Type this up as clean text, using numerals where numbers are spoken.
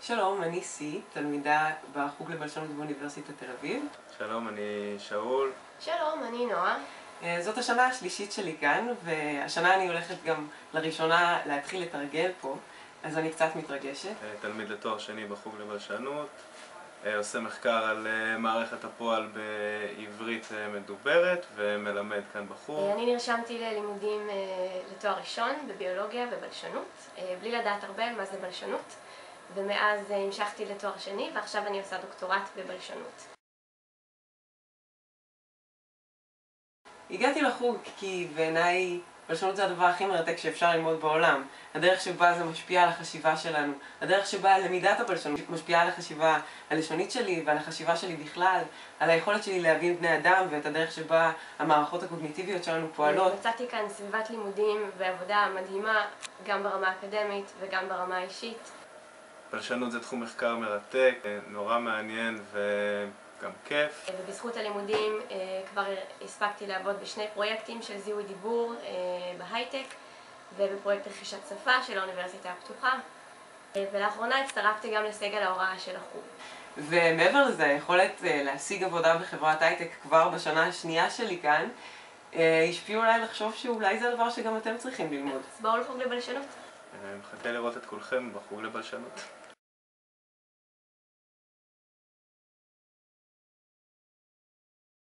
שלום, אני סי, תלמידה בחוג לבלשנות באוניברסיטת תל אביב. שלום, אני שאול. שלום, אני נועה. זאת השנה השלישית שלי כאן, והשנה אני הולכת גם לראשונה להתחיל לתרגל פה, אז אני קצת מתרגשת. תלמיד לתואר שני בחוג לבלשנות, עושה מחקר על מערכת הפועל בעברית מדוברת ומלמד כאן בחוג. אני נרשמתי ללימודים לתואר ראשון בביולוגיה ובלשנות, בלי לדעת הרבה מה זה בלשנות, ומאז המשכתי לתואר שני ועכשיו אני עושה דוקטורט בבלשנות. הגעתי לחוג כי בעיניי בלשנות זה הדבר הכי מרתק שאפשר ללמוד בעולם. הדרך שבה זה משפיע על החשיבה שלנו, הדרך שבה למידת הבלשנות משפיעה על החשיבה הלשונית שלי ועל החשיבה שלי בכלל, על היכולת שלי להבין בני אדם ואת הדרך שבה המערכות הקוגניטיביות שלנו פועלות. מצאתי כאן סביבת לימודים ועבודה מדהימה, גם ברמה האקדמית וגם ברמה האישית. בלשנות זה תחום מחקר מרתק, נורא מעניין וגם כיף. ובזכות הלימודים כבר הספקתי לעבוד בשני פרויקטים של זיהוי דיבור בהייטק ובפרויקט רכישת שפה של האוניברסיטה הפתוחה, ולאחרונה הצטרפתי גם לסגל ההוראה של החוג. ומעבר לזה, היכולת להשיג עבודה בחברת הייטק כבר בשנה השנייה שלי כאן השפיעו עליי לחשוב שאולי זה הדבר שגם אתם צריכים ללמוד. אז בואו לחוג לבלשנות. מחכה לראות את כולכם בחוג לבלשנות.